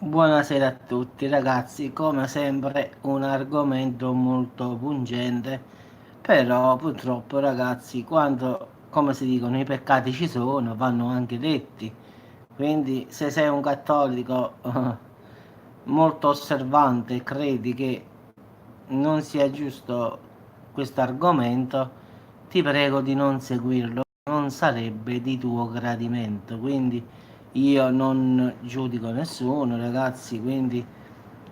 Buonasera a tutti ragazzi, come sempre un argomento molto pungente, però purtroppo ragazzi, quando, come si dicono, i peccati ci sono, vanno anche detti. Quindi se sei un cattolico molto osservante e credi che non sia giusto questo argomento, ti prego di non seguirlo, non sarebbe di tuo gradimento. Quindi io non giudico nessuno, ragazzi, quindi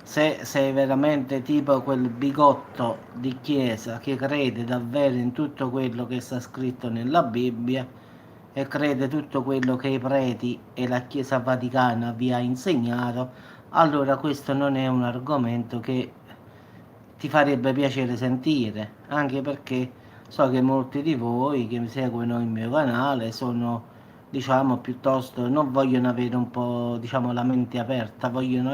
se sei veramente tipo quel bigotto di chiesa che crede davvero in tutto quello che sta scritto nella Bibbia e crede tutto quello che i preti e la Chiesa Vaticana vi ha insegnato, allora questo non è un argomento che ti farebbe piacere sentire, anche perché so che molti di voi che mi seguono il mio canale sono, diciamo, piuttosto non vogliono avere un po', diciamo, la mente aperta, vogliono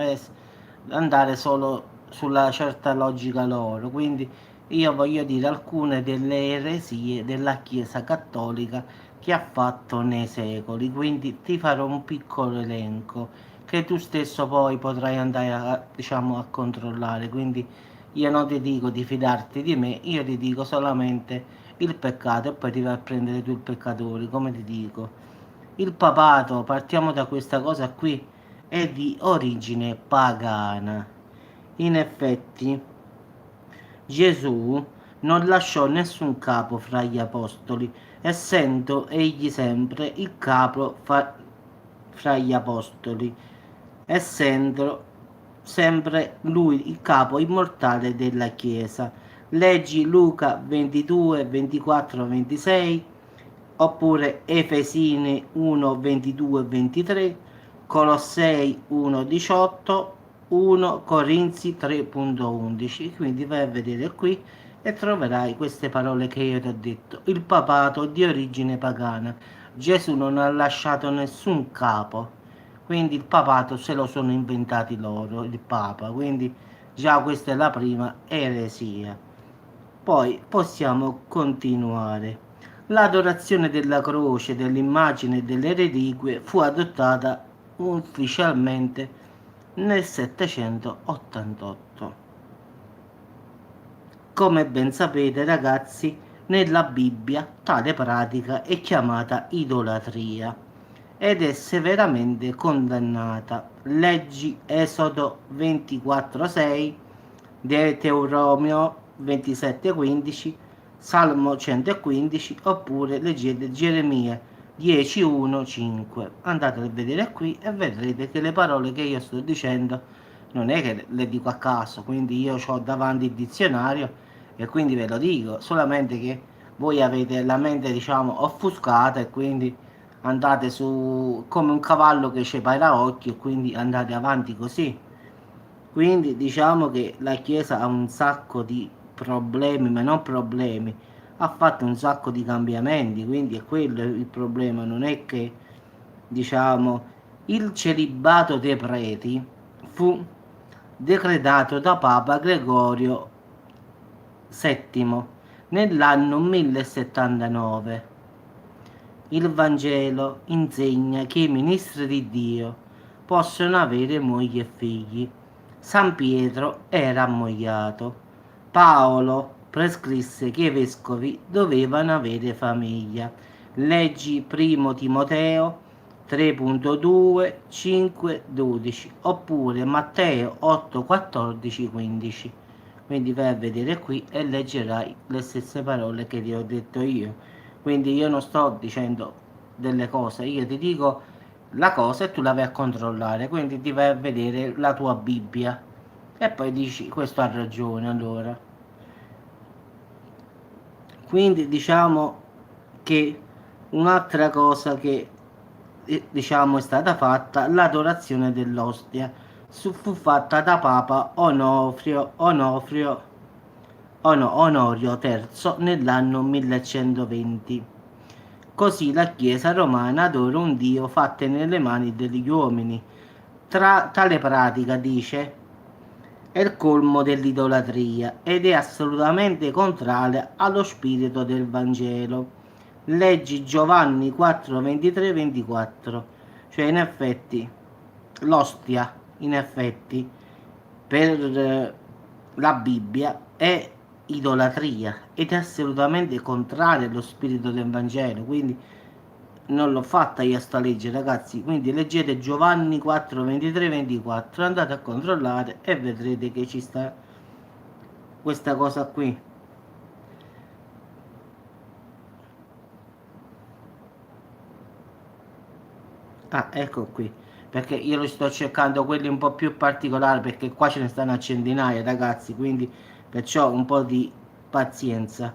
andare solo sulla certa logica loro. Quindi io voglio dire alcune delle eresie della Chiesa Cattolica che ha fatto nei secoli, quindi ti farò un piccolo elenco che tu stesso poi potrai andare a, diciamo, a controllare. Quindi io non ti dico di fidarti di me, io ti dico solamente il peccato e poi ti vai a prendere tu il peccatore, come ti dico. Il papato, partiamo da questa cosa qui, è di origine pagana. In effetti, Gesù non lasciò nessun capo fra gli apostoli, essendo egli sempre il capo fra gli apostoli, essendo sempre lui il capo immortale della Chiesa. Leggi Luca 22, 24, 26, oppure Efesini 1, 22, 23, Colossei 1, 18, 1 Corinzi 3.11. Quindi vai a vedere qui e troverai queste parole che io ti ho detto. Il papato di origine pagana. Gesù non ha lasciato nessun capo, quindi il papato se lo sono inventati loro, il papa, quindi già questa è la prima eresia. Poi possiamo continuare. L'adorazione della croce, dell'immagine e delle reliquie fu adottata ufficialmente nel 788. Come ben sapete, ragazzi, nella Bibbia tale pratica è chiamata idolatria ed è severamente condannata. Leggi Esodo 24:6, Deuteronomio 27:15, Salmo 115, oppure leggete Geremia 10:1-5. Andate a vedere qui e vedrete che le parole che io sto dicendo non è che le dico a caso, quindi io ho davanti il dizionario e quindi ve lo dico, solamente che voi avete la mente, diciamo, offuscata e quindi andate su come un cavallo che c'è pairaocchi e quindi andate avanti così. Quindi diciamo che la Chiesa ha un sacco di problemi, ma non problemi, ha fatto un sacco di cambiamenti, quindi è quello il problema, non è che, diciamo, il celibato dei preti fu decretato da Papa Gregorio VII nell'anno 1079. Il Vangelo insegna che i ministri di Dio possono avere mogli e figli. San Pietro era ammogliato. Paolo prescrisse che i vescovi dovevano avere famiglia. Leggi 1 Timoteo 3.2, 5.12, oppure Matteo 8.14, 15. Quindi vai a vedere qui e leggerai le stesse parole che ti ho detto io. Quindi io non sto dicendo delle cose, io ti dico la cosa e tu la vai a controllare, quindi ti vai a vedere la tua Bibbia e poi dici questo ha ragione allora. Quindi diciamo che un'altra cosa che diciamo è stata fatta, l'adorazione dell'ostia, fu fatta da Papa Onorio III nell'anno 1120. Così la Chiesa romana adora un Dio fatto nelle mani degli uomini. Tale pratica, dice, è il colmo dell'idolatria ed è assolutamente contraria allo spirito del Vangelo. Leggi Giovanni 4, 23, 24. Cioè, in effetti, l'ostia. in effetti per la Bibbia è idolatria ed è assolutamente contraria allo spirito del Vangelo, quindi non l'ho fatta io sta legge, ragazzi, quindi leggete Giovanni 4, 23, 24, andate a controllare e vedrete che ci sta questa cosa qui. Ah, ecco qui, perché io lo sto cercando quelli un po' più particolari perché qua ce ne stanno a centinaia, ragazzi, quindi perciò un po' di pazienza.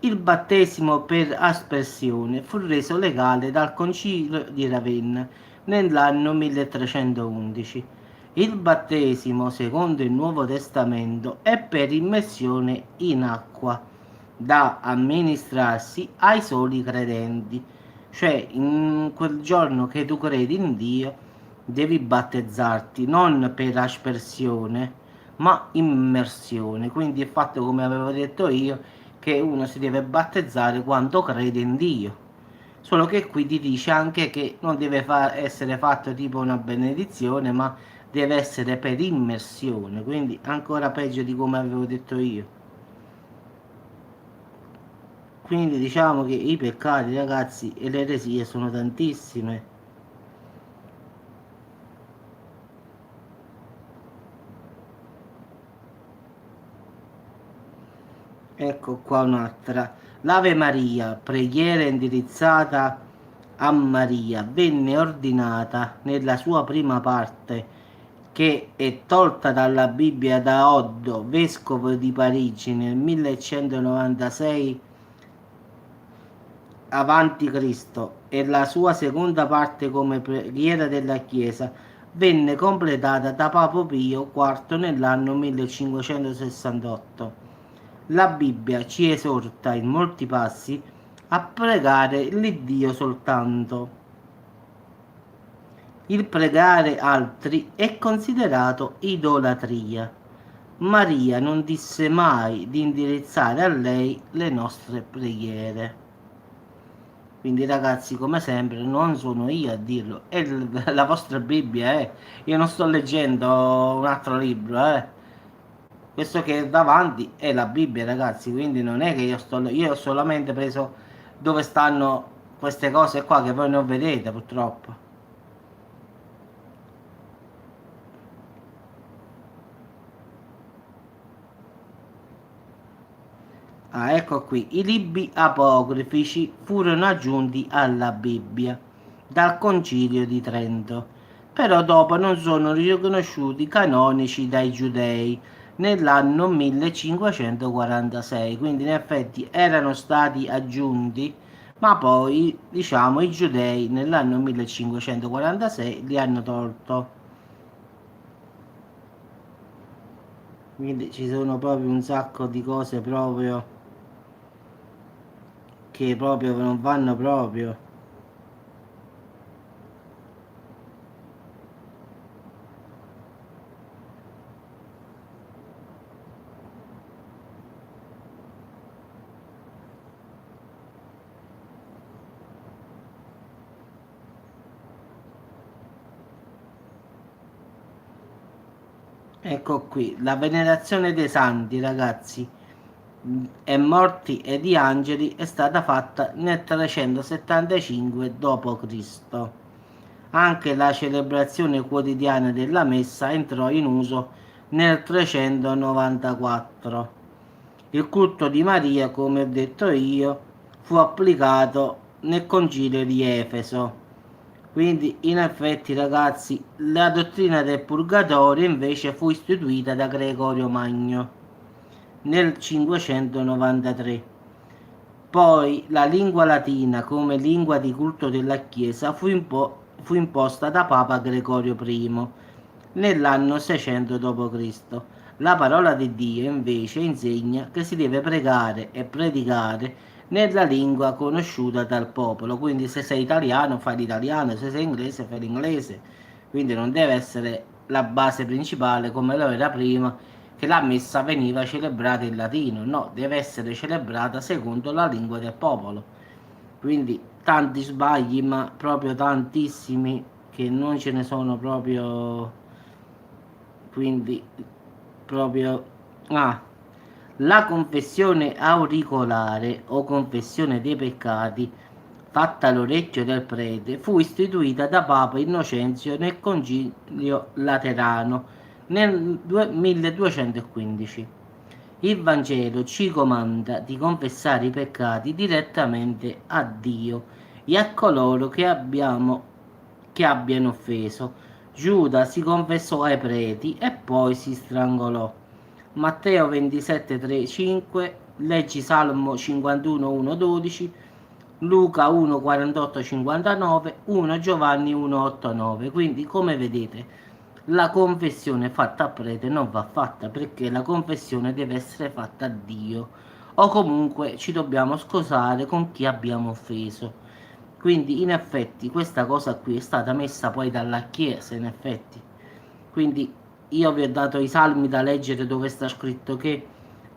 Il battesimo per aspersione fu reso legale dal Concilio di Ravenna nell'anno 1311. Il battesimo, secondo il Nuovo Testamento, è per immersione in acqua da amministrarsi ai soli credenti, cioè in quel giorno che tu credi in Dio devi battezzarti non per aspersione ma immersione, quindi è fatto come avevo detto io che uno si deve battezzare quando crede in Dio. Solo che qui ti dice anche che non deve essere fatto tipo una benedizione, ma deve essere per immersione, quindi ancora peggio di come avevo detto io. Quindi diciamo che i peccati, ragazzi, e le eresie sono tantissime. Ecco qua un'altra. L'Ave Maria, preghiera indirizzata a Maria, venne ordinata nella sua prima parte, che è tolta dalla Bibbia da Oddo, vescovo di Parigi, nel 1196 avanti Cristo, e la sua seconda parte come preghiera della Chiesa venne completata da Papa Pio IV nell'anno 1568. La Bibbia ci esorta in molti passi a pregare l'Iddio soltanto. Il pregare altri è considerato idolatria. Maria non disse mai di indirizzare a lei le nostre preghiere. Quindi ragazzi, come sempre, non sono io a dirlo, è la vostra Bibbia, eh. Io non sto leggendo un altro libro, eh. Questo che è davanti è la Bibbia, ragazzi, quindi non è che io ho solamente preso dove stanno queste cose qua che voi non vedete purtroppo. Ah, ecco qui, i libri apocrifici furono aggiunti alla Bibbia dal Concilio di Trento, però dopo non sono riconosciuti canonici dai giudei nell'anno 1546, quindi in effetti erano stati aggiunti, ma poi, diciamo, i giudei nell'anno 1546 li hanno tolto. Quindi ci sono proprio un sacco di cose proprio che proprio non vanno proprio. Ecco qui, la venerazione dei santi, ragazzi, e morti e di angeli è stata fatta nel 375 d.C. Anche la celebrazione quotidiana della messa entrò in uso nel 394. Il culto di Maria, come ho detto io, fu applicato nel concilio di Efeso. Quindi, in effetti, ragazzi, la dottrina del purgatorio invece fu istituita da Gregorio Magno nel 593. Poi la lingua latina come lingua di culto della Chiesa fu imposta da Papa Gregorio I nell'anno 600 d.C. La parola di Dio invece insegna che si deve pregare e predicare nella lingua conosciuta dal popolo, quindi se sei italiano fai l'italiano, se sei inglese fai l'inglese, quindi non deve essere la base principale come lo era prima, che la messa veniva celebrata in latino, no, deve essere celebrata secondo la lingua del popolo. Quindi tanti sbagli, ma proprio tantissimi che non ce ne sono proprio quindi proprio la confessione auricolare o confessione dei peccati fatta all'orecchio del prete fu istituita da Papa Innocenzio nel Concilio Laterano nel 1215. Il Vangelo ci comanda di confessare i peccati direttamente a Dio e a coloro che abbiano offeso. Giuda si confessò ai preti e poi si strangolò. Matteo 27, 3, 5, leggi Salmo 51, 1, 12, Luca 1, 48, 59, 1 Giovanni 1, 8, 9. Quindi, come vedete, la confessione fatta a prete non va fatta perché la confessione deve essere fatta a Dio o comunque ci dobbiamo scusare con chi abbiamo offeso. Quindi in effetti questa cosa qui è stata messa poi dalla Chiesa, in effetti. Quindi io vi ho dato i salmi da leggere dove sta scritto che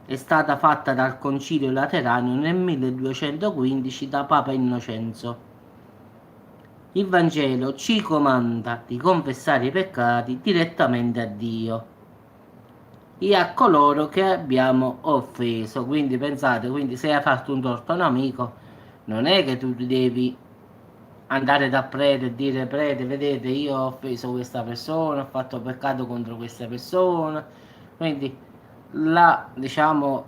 è stata fatta dal Concilio Laterano nel 1215 da Papa Innocenzo. Il Vangelo ci comanda di confessare i peccati direttamente a Dio e a coloro che abbiamo offeso. Quindi pensate, quindi se hai fatto un torto a un amico, non è che tu devi andare da prete e dire prete, vedete, io ho offeso questa persona, ho fatto peccato contro questa persona. Quindi diciamo,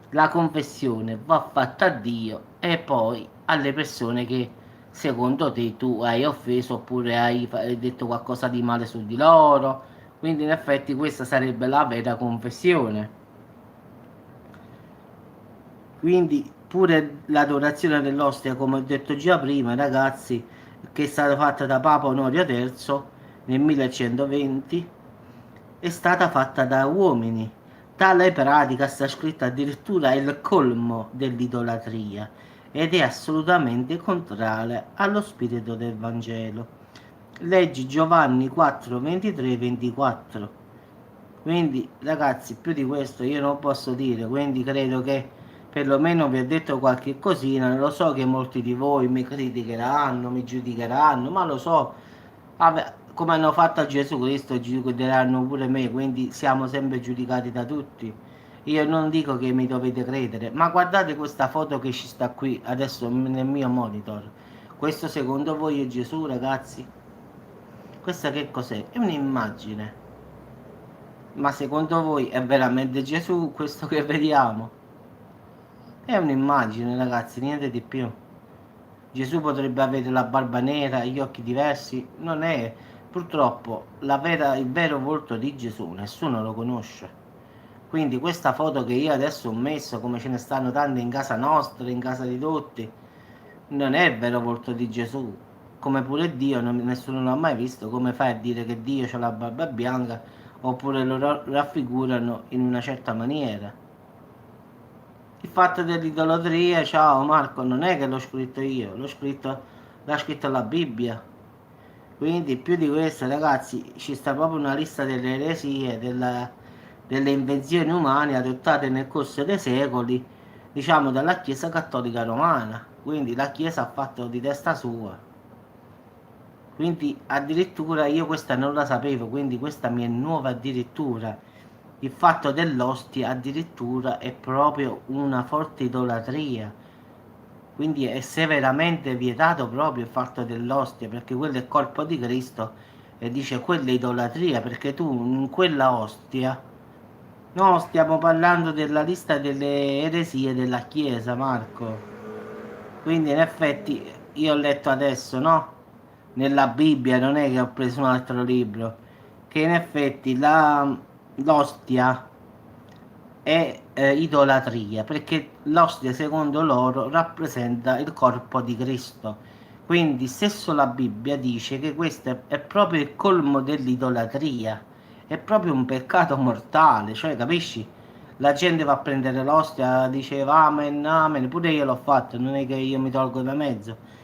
la confessione va fatta a Dio e poi alle persone che secondo te tu hai offeso oppure hai detto qualcosa di male su di loro. Quindi in effetti questa sarebbe la vera confessione. Quindi pure l'adorazione dell'ostia, come ho detto già prima, ragazzi, che è stata fatta da Papa Onorio III nel 1120, è stata fatta da uomini. Tale pratica sta scritta addirittura il colmo dell'idolatria ed è assolutamente contraria allo spirito del Vangelo. Leggi Giovanni 4, 23, 24. Quindi ragazzi, più di questo io non posso dire, quindi credo che perlomeno vi ho detto qualche cosina. Lo so che molti di voi mi criticheranno, mi giudicheranno, ma lo so. Vabbè, come hanno fatto a Gesù Cristo giudicheranno pure me, quindi siamo sempre giudicati da tutti. Io non dico che mi dovete credere, ma guardate questa foto che ci sta qui adesso nel mio monitor. Questo secondo voi è Gesù, ragazzi? Questa che cos'è? È un'immagine. Ma secondo voi è veramente Gesù questo che vediamo? È un'immagine, ragazzi, niente di più. Gesù potrebbe avere la barba nera, gli occhi diversi, non è. Purtroppo il vero volto di Gesù nessuno lo conosce. Quindi questa foto che io adesso ho messo, come ce ne stanno tante in casa nostra, in casa di tutti, non è il vero volto di Gesù. Come pure Dio, nessuno l'ha mai visto. Come fai a dire che Dio ha la barba bianca oppure lo raffigurano in una certa maniera? Il fatto dell'idolatria, ciao Marco, non è che l'ho scritto io, l'ha scritto la Bibbia. Quindi più di questo, ragazzi, ci sta proprio una lista delle eresie, delle invenzioni umane adottate nel corso dei secoli, diciamo dalla Chiesa Cattolica Romana. Quindi la Chiesa ha fatto di testa sua. Quindi addirittura io questa non la sapevo, quindi questa mi è nuova addirittura. Il fatto dell'ostia addirittura è proprio una forte idolatria. Quindi è severamente vietato proprio il fatto dell'ostia, perché quello è il corpo di Cristo e dice quella è idolatria, perché tu in quella ostia, no, stiamo parlando della lista delle eresie della Chiesa, Marco. Quindi in effetti io ho letto adesso, no? Nella Bibbia, non è che ho preso un altro libro, che in effetti l'ostia è idolatria, perché l'ostia secondo loro rappresenta il corpo di Cristo. Quindi stesso la Bibbia dice che questo è proprio il colmo dell'idolatria, è proprio un peccato mortale, cioè capisci? La gente va a prendere l'ostia, diceva amen, amen, pure io l'ho fatto, non è che io mi tolgo da mezzo.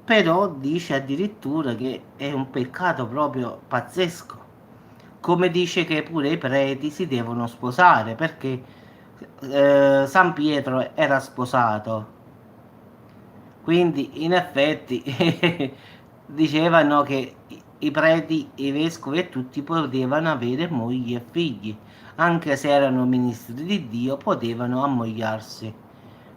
Però dice addirittura che è un peccato proprio pazzesco. Come dice che pure i preti si devono sposare, perché San Pietro era sposato. Quindi in effetti dicevano che i preti, i vescovi e tutti potevano avere mogli e figli, anche se erano ministri di Dio, potevano ammogliarsi.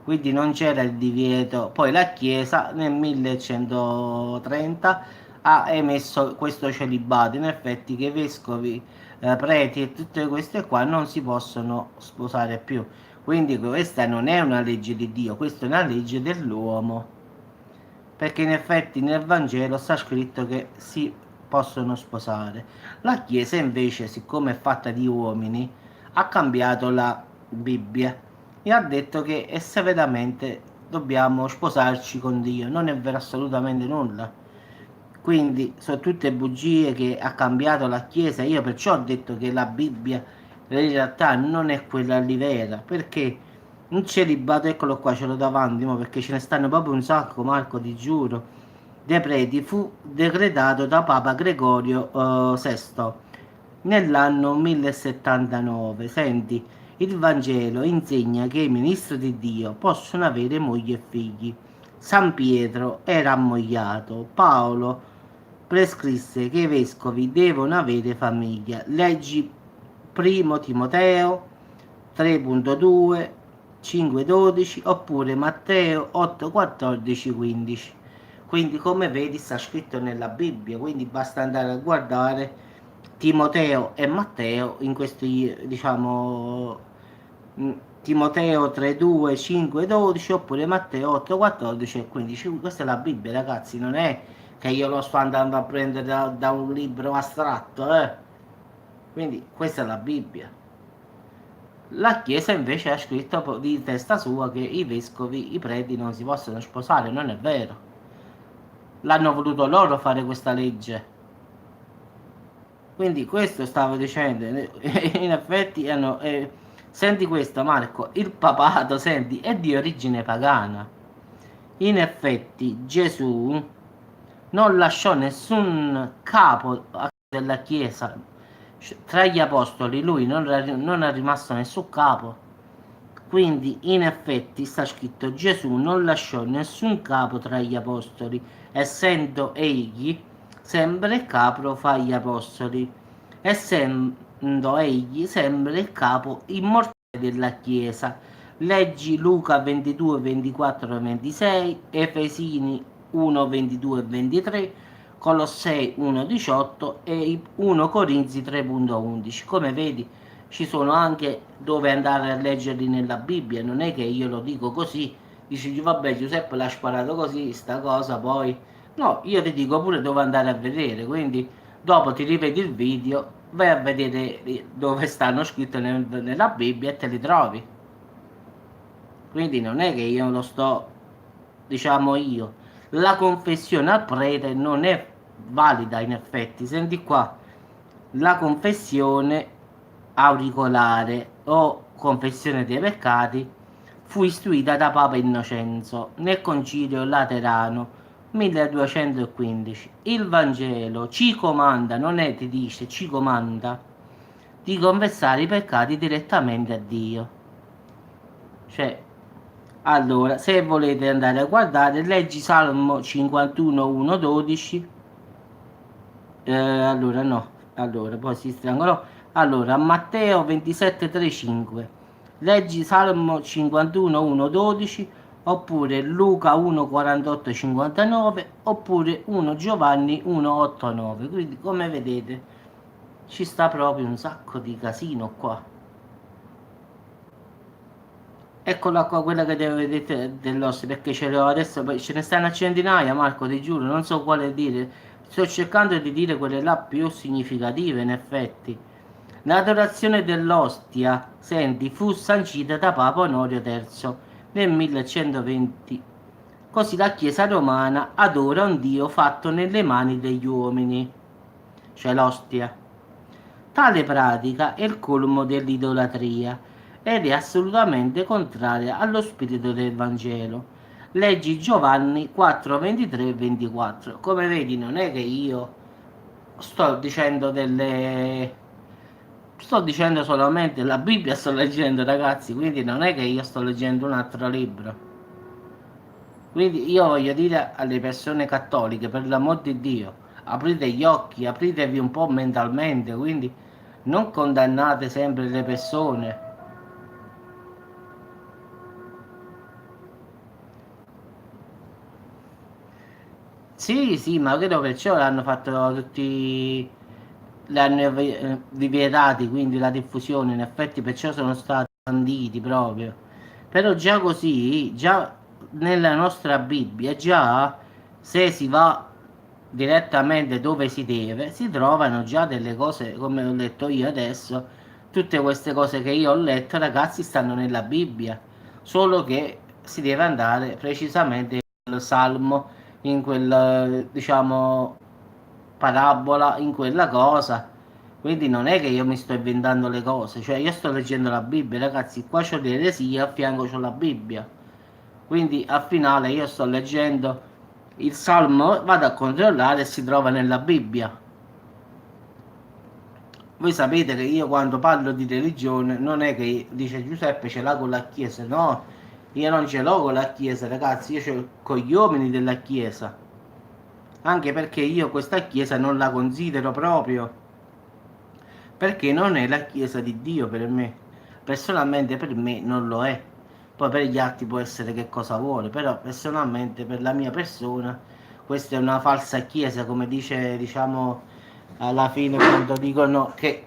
Quindi non c'era il divieto. Poi la Chiesa nel 1130 ha emesso questo celibato, in effetti che i vescovi, preti e tutte queste qua non si possono sposare più. Quindi questa non è una legge di Dio, questa è una legge dell'uomo, perché in effetti nel Vangelo sta scritto che si possono sposare. La Chiesa invece, siccome è fatta di uomini, ha cambiato la Bibbia e ha detto che è severamente dobbiamo sposarci con Dio. Non è vero assolutamente nulla. Quindi sono tutte bugie che ha cambiato la Chiesa. Io perciò ho detto che la Bibbia in realtà non è quella lì vera, perché un celibato, eccolo qua, ce l'ho davanti, perché ce ne stanno proprio un sacco, Marco, ti giuro. De preti fu decretato da Papa Gregorio VI nell'anno 1079. Senti, il Vangelo insegna che i ministri di Dio possono avere mogli e figli. San Pietro era ammogliato. Paolo prescrisse che i vescovi devono avere famiglia. Leggi primo Timoteo 3.2, 5.12 oppure Matteo 8.14, 15. Quindi come vedi sta scritto nella Bibbia, quindi basta andare a guardare Timoteo e Matteo in questi, diciamo, Timoteo 3:2, 5, 12 oppure Matteo 8, 14 e 15. Questa è la Bibbia, ragazzi, non è che io lo sto andando a prendere da un libro astratto, eh. Quindi questa è la Bibbia. La Chiesa invece ha scritto di testa sua che i vescovi, i preti non si possono sposare, non è vero. L'hanno voluto loro fare questa legge. Quindi questo stavo dicendo, in effetti senti questo Marco, il papato, senti, è di origine pagana. In effetti Gesù non lasciò nessun capo della Chiesa tra gli apostoli, lui non è rimasto nessun capo. Quindi in effetti sta scritto Gesù non lasciò nessun capo tra gli apostoli, essendo egli sempre capo fra gli apostoli, essendo egli sempre il capo immortale della Chiesa. Leggi Luca 22, 24 e 26, Efesini 1, 22 e 23, Colossei 1, 18 e 1 Corinzi 3.11. Come vedi, ci sono anche dove andare a leggerli nella Bibbia, non è che io lo dico così, dici vabbè Giuseppe l'ha sparato così, sta cosa poi... No, io ti dico pure dove andare a vedere, quindi dopo ti rivedi il video, vai a vedere dove stanno scritte nella Bibbia e te li trovi. Quindi non è che io lo sto, diciamo io, la confessione al prete non è valida in effetti, senti qua, la confessione auricolare o confessione dei peccati fu istituita da Papa Innocenzo nel Concilio Laterano 1215. Il Vangelo ci comanda, non è ti dice, ci comanda di confessare i peccati direttamente a Dio. Cioè, allora, se volete andare a guardare, leggi Salmo 51, 1, 12. Allora, no, allora, poi si strangolò. Allora, Matteo 27, 3, 5. Leggi Salmo 51, 1, 12. Oppure Luca 1, 48, 59. Oppure 1 Giovanni 1, 8, 9. Quindi, come vedete, ci sta proprio un sacco di casino qua. Eccola qua, quella che deve vedere dell'osso, perché ce l'ho adesso, ce ne stanno a centinaia, Marco, ti giuro, non so quale dire. Sto cercando di dire quelle là più significative, in effetti. L'adorazione dell'ostia, senti, fu sancita da Papa Onorio III nel 1120. Così la Chiesa romana adora un Dio fatto nelle mani degli uomini, cioè l'ostia. Tale pratica è il colmo dell'idolatria ed è assolutamente contraria allo spirito del Vangelo. Leggi Giovanni 4, 23 e 24. Come vedi, non è che io sto dicendo delle... Sto dicendo solamente la Bibbia, sto leggendo, ragazzi, quindi non è che io sto leggendo un altro libro. Quindi io voglio dire alle persone cattoliche, per l'amor di Dio, aprite gli occhi, apritevi un po' mentalmente, quindi non condannate sempre le persone. Sì, sì, ma credo perciò l'hanno fatto tutti, l'hanno vietati, quindi la diffusione, in effetti perciò sono stati banditi proprio. Però già così, già nella nostra Bibbia, già se si va direttamente dove si deve, si trovano già delle cose, come ho letto io adesso, tutte queste cose che io ho letto, ragazzi, stanno nella Bibbia, solo che si deve andare precisamente nel Salmo, in quel, diciamo, parabola, in quella cosa. Quindi non è che io mi sto inventando le cose, cioè io sto leggendo la Bibbia, ragazzi, qua c'ho le eresie, a fianco c'ho la Bibbia. Quindi al finale io sto leggendo il Salmo, vado a controllare e si trova nella Bibbia. Voi sapete che io quando parlo di religione non è che dice Giuseppe ce l'ha con la Chiesa, no, io non ce l'ho con la Chiesa, ragazzi, io ce l'ho con gli uomini della Chiesa, anche perché io questa Chiesa non la considero proprio, perché non è la Chiesa di Dio per me, personalmente per me non lo è, poi per gli altri può essere che cosa vuole, però personalmente per la mia persona questa è una falsa Chiesa, come dice, diciamo, alla fine quando dicono che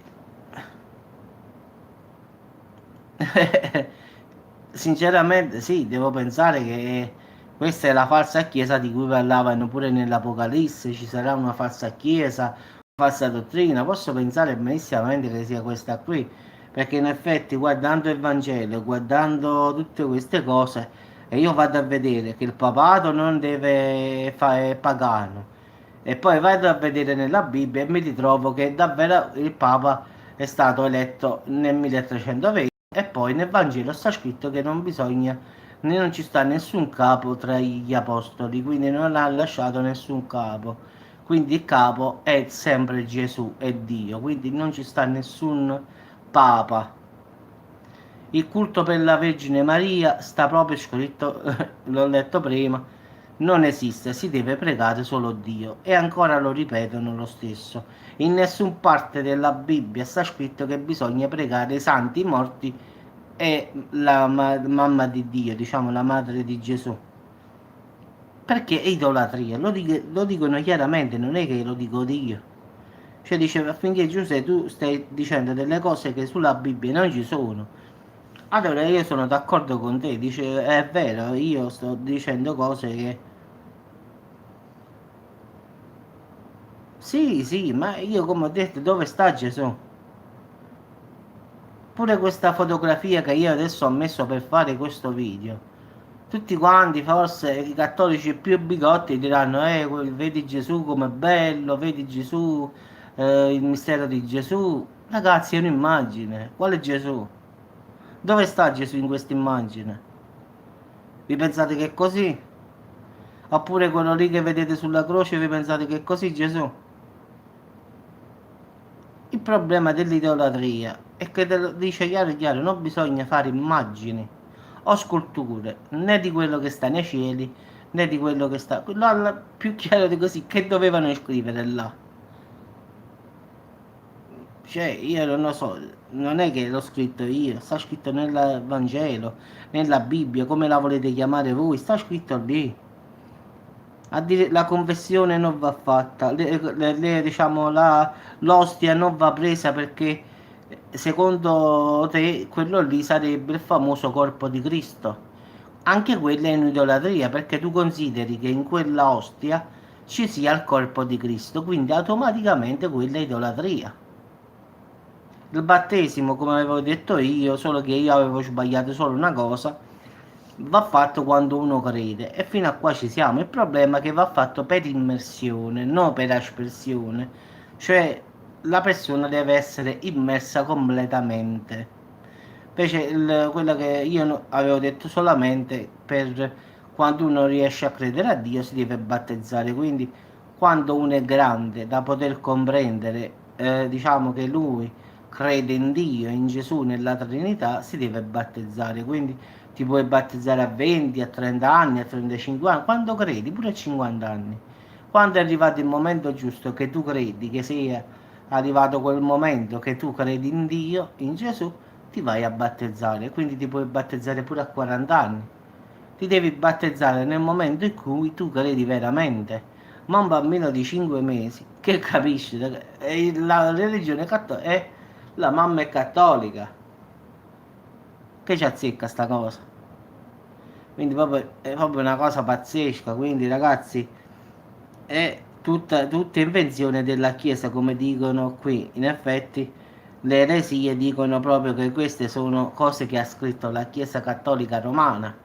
sinceramente sì, devo pensare che questa è la falsa chiesa di cui parlavano pure nell'Apocalisse, ci sarà una falsa chiesa, una falsa dottrina, posso pensare benissimamente che sia questa qui, perché in effetti guardando il Vangelo, guardando tutte queste cose, e io vado a vedere che il papato non deve fare pagano, e poi vado a vedere nella Bibbia e mi ritrovo che davvero il Papa è stato eletto nel 1320 e poi nel Vangelo sta scritto che non bisogna, né non ci sta nessun capo tra gli apostoli, quindi non ha lasciato nessun capo. Quindi il capo è sempre Gesù, è Dio, quindi non ci sta nessun papa. Il culto per la Vergine Maria sta proprio scritto, l'ho letto prima, non esiste, si deve pregare solo Dio. E ancora lo ripetono lo stesso. In nessun parte della Bibbia sta scritto che bisogna pregare i santi morti e la mamma di Dio, diciamo la madre di Gesù. Perché è idolatria, lo dicono chiaramente, non è che lo dico io. Cioè dice affinché Giuseppe tu stai dicendo delle cose che sulla Bibbia non ci sono. Allora io sono d'accordo con te, dice è vero, io sto dicendo cose che sì, sì, ma io come ho detto dove sta Gesù? Pure questa fotografia che io adesso ho messo per fare questo video. Tutti quanti, forse i cattolici più bigotti diranno, vedi Gesù come bello, vedi Gesù, il mistero di Gesù. Ragazzi, è un'immagine. Quale Gesù? Dove sta Gesù in questa immagine? Vi pensate che è così? Oppure quello lì che vedete sulla croce, vi pensate che è così Gesù? Il problema dell'idolatria è che te lo dice chiaro e chiaro, non bisogna fare immagini o sculture né di quello che sta nei cieli né di quello che sta. Più chiaro di così, che dovevano scrivere là? Cioè, io non lo so, non è che l'ho scritto io, sta scritto nel Vangelo, nella Bibbia, come la volete chiamare voi, sta scritto lì. A dire la confessione non va fatta, diciamo, l'ostia non va presa perché secondo te quello lì sarebbe il famoso corpo di Cristo. Anche quella è un'idolatria perché tu consideri che in quella ostia ci sia il corpo di Cristo, quindi automaticamente quella è idolatria. Il battesimo, come avevo detto io, solo che io avevo sbagliato solo una cosa, va fatto quando uno crede e fino a qua ci siamo. Il problema è che va fatto per immersione, non per aspersione, cioè la persona deve essere immersa completamente. Invece quello che io avevo detto solamente per quando uno riesce a credere a Dio si deve battezzare, quindi quando uno è grande da poter comprendere, diciamo che lui crede in Dio, in Gesù, nella Trinità, si deve battezzare, quindi ti puoi battezzare a 20, a 30 anni, a 35 anni, quando credi, pure a 50 anni. Quando è arrivato il momento giusto che tu credi che sia arrivato quel momento che tu credi in Dio, in Gesù, ti vai a battezzare. Quindi ti puoi battezzare pure a 40 anni. Ti devi battezzare nel momento in cui tu credi veramente. Ma un bambino di 5 mesi che capisce? La religione cattolica è la mamma è cattolica. Che ci azzecca sta cosa? Quindi è proprio una cosa pazzesca. Quindi ragazzi, è tutta invenzione della Chiesa, come dicono qui. In effetti le eresie dicono proprio che queste sono cose che ha scritto la Chiesa Cattolica Romana.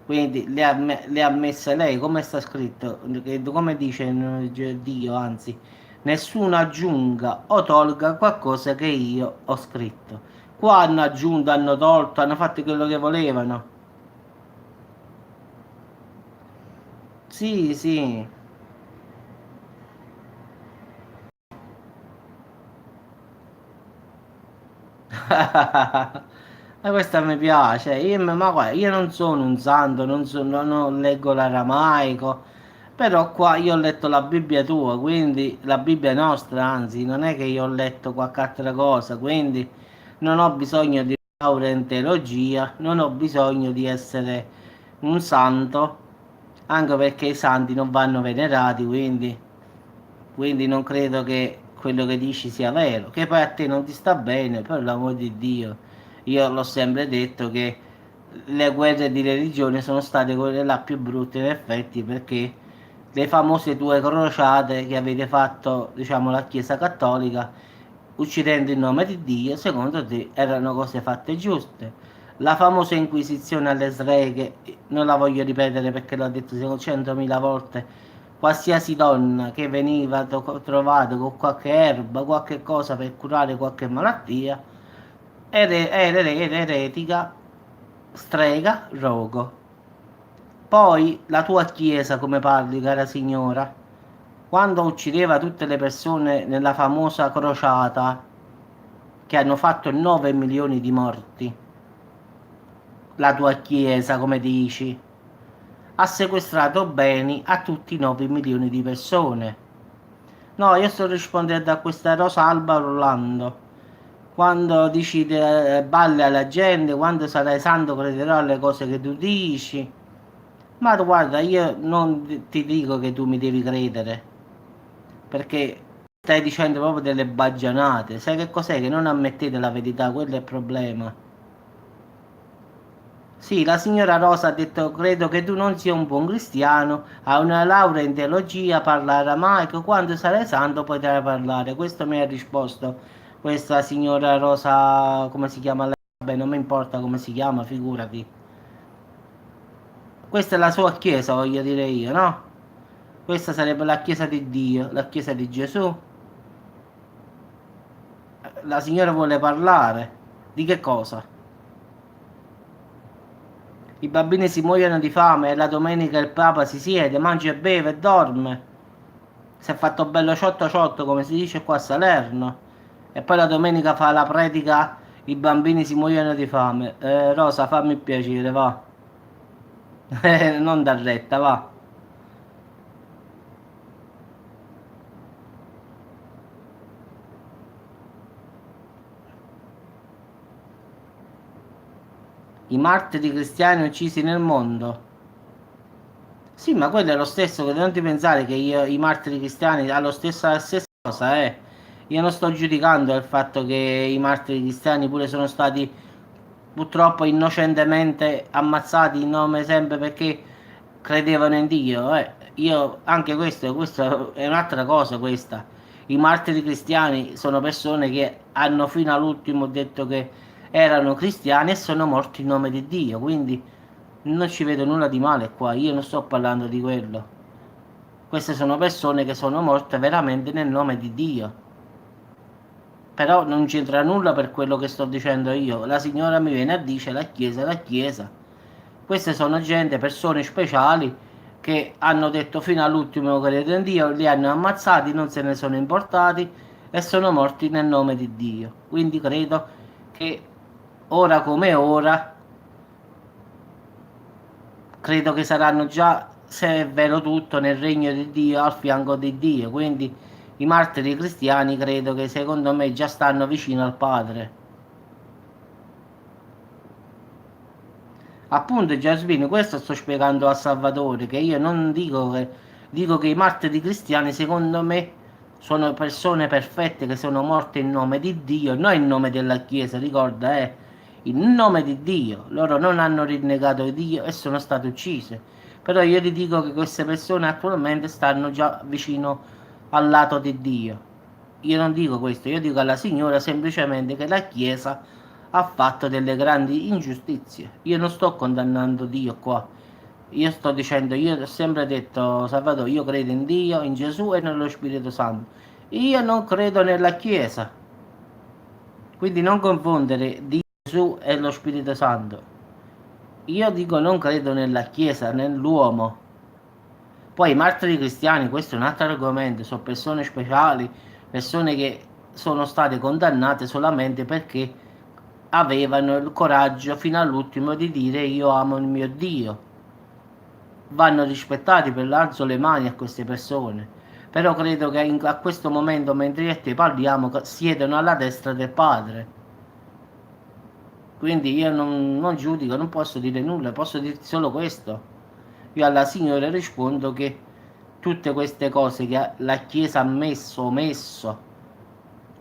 Quindi le ha messe lei, come sta scritto, come dice Dio, anzi, nessuno aggiunga o tolga qualcosa che io ho scritto. Qua hanno aggiunto, hanno tolto, hanno fatto quello che volevano. Sì, sì. Ma questa mi piace. Ma guarda, io non sono un santo, non leggo l'aramaico, però qua io ho letto la Bibbia tua, quindi la Bibbia nostra, anzi, non è che io ho letto qualche altra cosa, quindi non ho bisogno di laurea in teologia, non ho bisogno di essere un santo, anche perché i santi non vanno venerati, quindi non credo che quello che dici sia vero, che poi a te non ti sta bene, per l'amor di Dio. Io l'ho sempre detto che le guerre di religione sono state quelle là più brutte in effetti, perché le famose due crociate che avete fatto, diciamo, la Chiesa Cattolica, uccidendo in nome di Dio, secondo te erano cose fatte giuste. La famosa Inquisizione alle streghe, non la voglio ripetere perché l'ho detto 100.000 volte, qualsiasi donna che veniva trovata con qualche erba, qualche cosa per curare qualche malattia, era eretica, strega, rogo. Poi la tua chiesa, come parli, cara signora, quando uccideva tutte le persone nella famosa crociata che hanno fatto 9 milioni di morti, la tua chiesa, come dici, ha sequestrato beni a tutti i 9 milioni di persone. No, io sto rispondendo a questa Rosa Alba Orlando. Quando dici balli alla gente, quando sarai santo crederò alle cose che tu dici. Ma guarda, io non ti dico che tu mi devi credere, perché stai dicendo proprio delle baggianate. Sai che cos'è? Che non ammettete la verità, quello è il problema. Sì, la signora Rosa ha detto, credo che tu non sia un buon cristiano, hai una laurea in teologia, parla aramaico, quando sarai santo potrai parlare. Questo mi ha risposto questa signora Rosa, come si chiama lei? Vabbè, non mi importa come si chiama, figurati. Questa è la sua chiesa, voglio dire io, no? Questa sarebbe la chiesa di Dio, la chiesa di Gesù. La signora vuole parlare. Di che cosa? I bambini si muoiono di fame e la domenica il Papa si siede, mangia e beve e dorme. Si è fatto bello ciotto ciotto, come si dice qua a Salerno. E poi la domenica fa la predica, i bambini si muoiono di fame. Rosa, fammi il piacere, va. Non dar retta, va. I martiri cristiani uccisi nel mondo. Sì, ma quello è lo stesso, che non ti pensare che i martiri cristiani hanno la stessa cosa, eh. Io non sto giudicando il fatto che i martiri cristiani pure sono stati purtroppo innocentemente ammazzati in nome sempre perché credevano in Dio. Io anche questo è un'altra cosa questa. I martiri cristiani sono persone che hanno fino all'ultimo detto che erano cristiani e sono morti in nome di Dio, quindi non ci vedo nulla di male qua, io non sto parlando di quello. Queste sono persone che sono morte veramente nel nome di Dio. Però non c'entra nulla per quello che sto dicendo io. La signora mi viene a dire la chiesa, la chiesa. Queste sono gente, persone speciali che hanno detto fino all'ultimo credo in Dio, li hanno ammazzati, non se ne sono importati e sono morti nel nome di Dio. Quindi credo che ora come ora, credo che saranno già se è vero tutto, nel regno di Dio, al fianco di Dio. Quindi i martiri cristiani credo che secondo me già stanno vicino al Padre. Appunto, Giasvino, questo sto spiegando a Salvatore, che io non dico che, dico che i martiri cristiani, secondo me, sono persone perfette che sono morte in nome di Dio, non in nome della Chiesa, ricorda, in nome di Dio. Loro non hanno rinnegato Dio e sono state uccise. Però io ti dico che queste persone attualmente stanno già vicino al lato di Dio. Io non dico questo, io dico alla Signora semplicemente che la Chiesa ha fatto delle grandi ingiustizie. Io non sto condannando Dio qua. Io sto dicendo, io ho sempre detto, Salvatore, io credo in Dio, in Gesù e nello Spirito Santo. Io non credo nella Chiesa. Quindi non confondere Dio, Gesù e lo Spirito Santo. Io dico non credo nella Chiesa, nell'uomo. Poi i martiri cristiani, questo è un altro argomento, sono persone speciali, persone che sono state condannate solamente perché avevano il coraggio fino all'ultimo di dire io amo il mio Dio. Vanno rispettati, per l'alzo le mani a queste persone. Però credo che a questo momento, mentre io e te parliamo, siedono alla destra del Padre. Quindi io non giudico, non posso dire nulla, posso dirti solo questo. Io alla Signora rispondo che tutte queste cose che la Chiesa ha messo, omesso,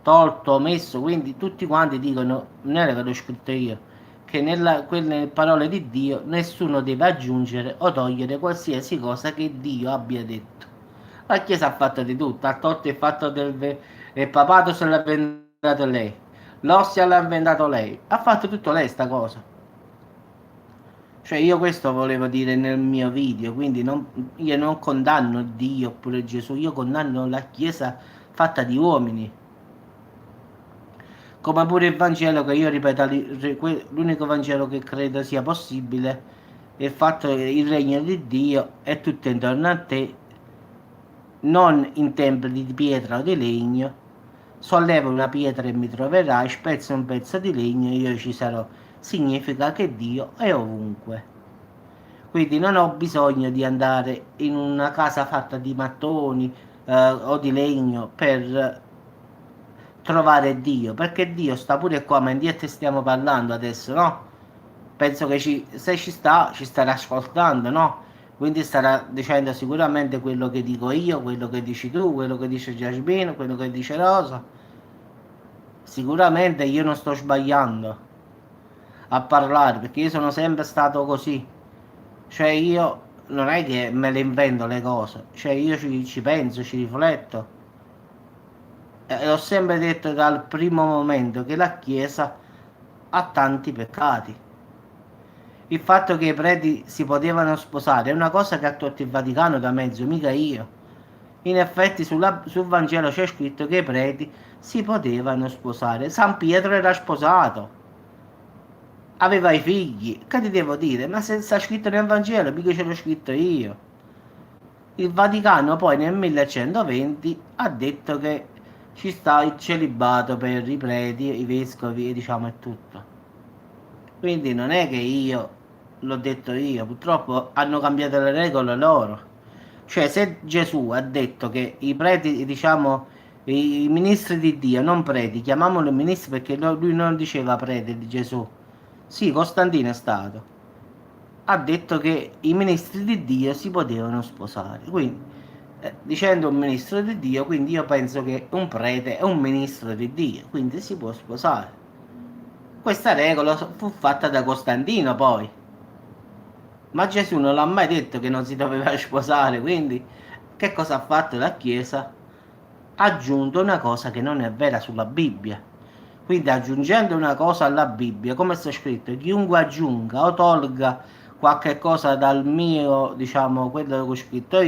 tolto, omesso, quindi tutti quanti dicono, non era che l'ho scritto io, che quelle parole di Dio nessuno deve aggiungere o togliere qualsiasi cosa che Dio abbia detto. La Chiesa ha fatto di tutto, ha tolto il fatto del papato se l'ha inventato lei, l'ossia l'ha inventato lei, ha fatto tutto lei sta cosa. Cioè io questo volevo dire nel mio video, quindi io non condanno Dio oppure Gesù, io condanno la Chiesa fatta di uomini. Come pure il Vangelo che io ripeto, l'unico Vangelo che credo sia possibile è il fatto che il regno di Dio è tutto intorno a te, non in templi di pietra o di legno. Solleva una pietra e mi troverai, spezza un pezzo di legno e io ci sarò. Significa che Dio è ovunque. Quindi non ho bisogno di andare in una casa fatta di mattoni o di legno per trovare Dio, perché Dio sta pure qua, mentre io e te stiamo parlando adesso, no? Penso che se ci sta, ci starà ascoltando, no? Quindi starà dicendo sicuramente quello che dico io, quello che dici tu, quello che dice Giasmino, quello che dice Rosa. Sicuramente io non sto sbagliando a parlare, perché io sono sempre stato così. Cioè io non è che me le invento le cose, cioè io ci penso, ci rifletto. E ho sempre detto dal primo momento che la Chiesa ha tanti peccati. Il fatto che i preti si potevano sposare è una cosa che ha tolto il Vaticano da mezzo, mica io. In effetti sul Vangelo c'è scritto che i preti si potevano sposare. San Pietro era sposato, aveva i figli. Che ti devo dire? Ma se sta scritto nel Vangelo, mica ce l'ho scritto io. Il Vaticano poi nel 1120 ha detto che ci sta il celibato per i preti, i vescovi e diciamo è tutto. Quindi non è che io l'ho detto io, purtroppo hanno cambiato le regole loro. Cioè se Gesù ha detto che i preti, diciamo, i ministri di Dio, non preti, chiamiamoli ministri perché lui non diceva prete di Gesù. Sì, Costantino è stato. Ha detto che i ministri di Dio si potevano sposare. Quindi, dicendo un ministro di Dio, quindi io penso che un prete è un ministro di Dio, quindi si può sposare. Questa regola fu fatta da Costantino poi, ma Gesù non l'ha mai detto che non si doveva sposare, quindi che cosa ha fatto la Chiesa? Ha aggiunto una cosa che non è vera sulla Bibbia. Quindi aggiungendo una cosa alla Bibbia, come sta scritto, chiunque aggiunga o tolga qualche cosa dal mio, diciamo, quello che ho scritto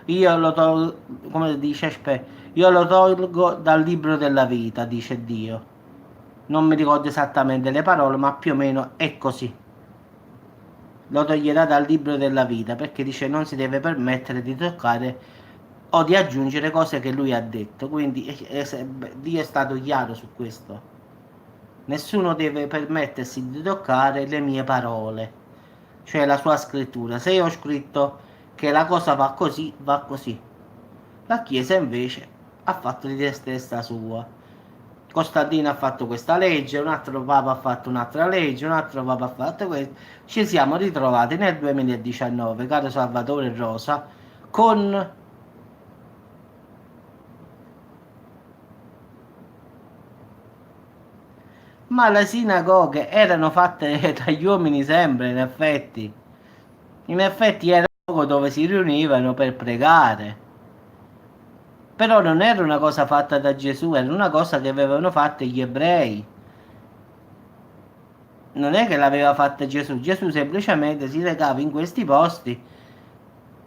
io lo tolgo, come dice, io lo tolgo dal libro della vita, dice Dio. Non mi ricordo esattamente le parole, ma più o meno è così. Lo toglierà dal libro della vita perché dice non si deve permettere di toccare o di aggiungere cose che lui ha detto. Quindi Dio è stato chiaro su questo. Nessuno deve permettersi di toccare le mie parole, cioè la sua scrittura. Se io ho scritto che la cosa va così, va così. La Chiesa invece ha fatto di testa sua. Costantino ha fatto questa legge, un altro Papa ha fatto un'altra legge, un altro Papa ha fatto questo. Ci siamo ritrovati nel 2019, caro Salvatore Rosa, con ma le sinagoghe erano fatte dagli uomini sempre, in effetti. In effetti era un luogo dove si riunivano per pregare. Però non era una cosa fatta da Gesù, era una cosa che avevano fatto gli ebrei. Non è che l'aveva fatta Gesù, Gesù semplicemente si recava in questi posti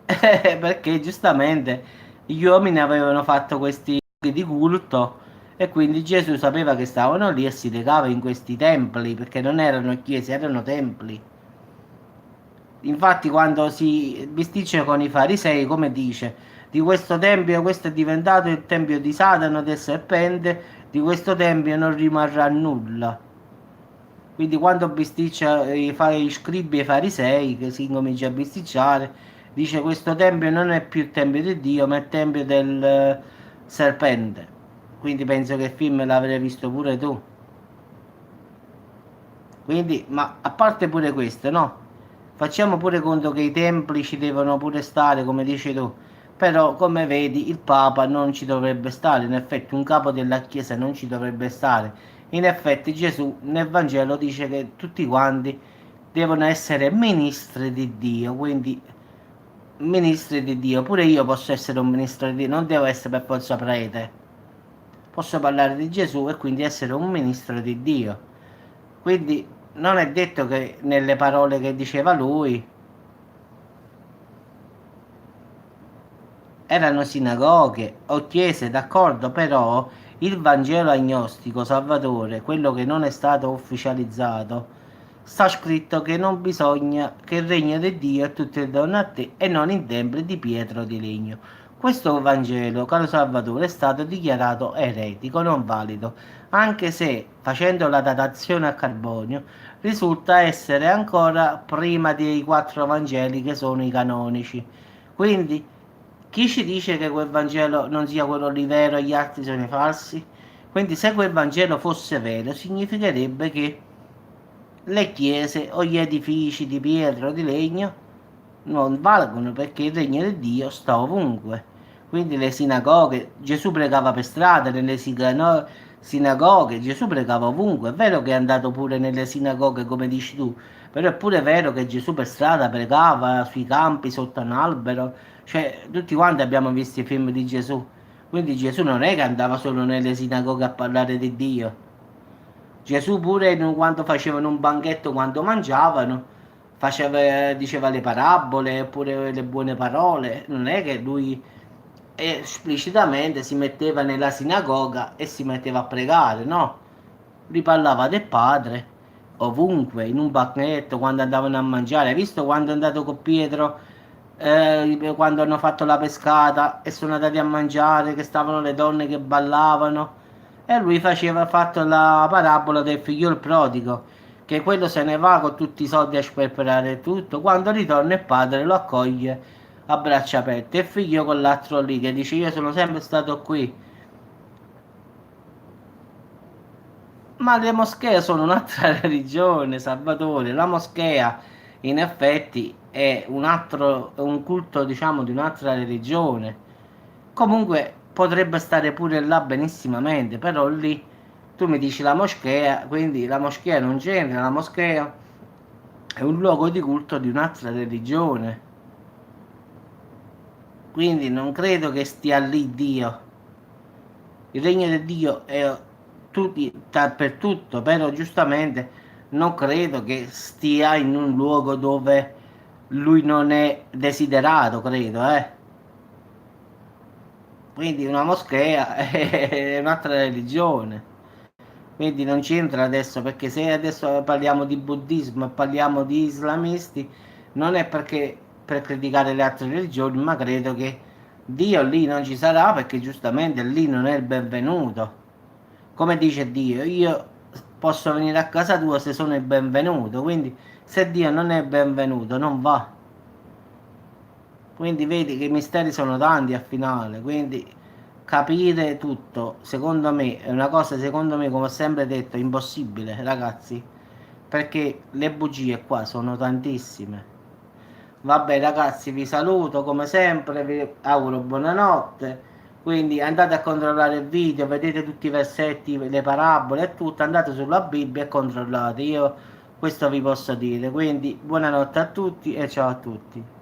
perché giustamente gli uomini avevano fatto questi luoghi di culto e quindi Gesù sapeva che stavano lì e si recava in questi templi perché non erano chiese, erano templi. Infatti, quando si bisticcia con i farisei, come dice, di questo tempio, questo è diventato il tempio di Satana, del serpente, di questo tempio non rimarrà nulla. Quindi quando bisticcia i scribi e i farisei, che si incomincia a bisticciare, dice questo tempio non è più il tempio di Dio, ma è il tempio del serpente. Quindi penso che il film l'avrei visto pure tu. Quindi, ma a parte pure questo, no? Facciamo pure conto che i templi ci devono pure stare, come dici tu. Però, come vedi, il Papa non ci dovrebbe stare. In effetti, un capo della Chiesa non ci dovrebbe stare. In effetti, Gesù nel Vangelo dice che tutti quanti devono essere ministri di Dio. Quindi, ministri di Dio. Pure io posso essere un ministro di Dio, non devo essere per forza prete. Posso parlare di Gesù e quindi essere un ministro di Dio. Quindi non è detto che nelle parole che diceva lui erano sinagoghe o chiese, d'accordo, però il Vangelo agnostico Salvatore, quello che non è stato ufficializzato, sta scritto che non bisogna che il regno di Dio è tutto intorno a te e non in templi di pietra o di legno. Questo Vangelo, caro Salvatore, è stato dichiarato eretico, non valido, anche se facendo la datazione a carbonio risulta essere ancora prima dei quattro Vangeli che sono i canonici. Quindi chi ci dice che quel Vangelo non sia quello lì vero e gli altri sono i falsi? Quindi se quel Vangelo fosse vero, significherebbe che le chiese o gli edifici di pietra o di legno non valgono perché il regno di Dio sta ovunque. Quindi le sinagoghe, Gesù pregava per strada, nelle sinagoghe, Gesù pregava ovunque. È vero che è andato pure nelle sinagoghe come dici tu, però è pure vero che Gesù per strada pregava sui campi, sotto un albero. Cioè, tutti quanti abbiamo visto i film di Gesù. Quindi Gesù non è che andava solo nelle sinagoghe a parlare di Dio. Gesù pure quando facevano un banchetto, quando mangiavano, diceva le parabole, oppure le buone parole. Non è che lui esplicitamente si metteva nella sinagoga e si metteva a pregare, no? Lui parlava del Padre ovunque, in un banchetto, quando andavano a mangiare. Hai visto quando è andato con Pietro, quando hanno fatto la pescata e sono andati a mangiare, che stavano le donne che ballavano? E lui faceva fatto la parabola del figliol prodigo, che quello se ne va con tutti i soldi a sperperare tutto. Quando ritorna il padre lo accoglie a braccia aperte. E il figlio con l'altro lì che dice io sono sempre stato qui. Ma le moschee sono un'altra religione, Salvatore. La moschea, in effetti, è un altro, è un culto, diciamo, di un'altra religione. Comunque potrebbe stare pure là benissimamente, però lì tu mi dici la moschea, quindi la moschea non c'entra, la moschea è un luogo di culto di un'altra religione. Quindi non credo che stia lì Dio. Il regno di Dio è tutti, dappertutto, però giustamente non credo che stia in un luogo dove lui non è desiderato, credo, eh. Quindi una moschea è un'altra religione. Quindi non c'entra adesso, perché se adesso parliamo di buddismo e parliamo di islamisti, non è perché per criticare le altre religioni, ma credo che Dio lì non ci sarà perché giustamente lì non è il benvenuto. Come dice Dio, io posso venire a casa tua se sono il benvenuto, quindi se Dio non è benvenuto non va. Quindi vedi che i misteri sono tanti al finale, quindi capire tutto, secondo me, è una cosa, secondo me, come ho sempre detto, impossibile, ragazzi, perché le bugie qua sono tantissime. Vabbè, ragazzi, vi saluto come sempre, vi auguro buonanotte. Quindi andate a controllare il video, vedete tutti i versetti, le parabole e tutto, andate sulla Bibbia e controllate. Io questo vi posso dire. Quindi buonanotte a tutti e ciao a tutti.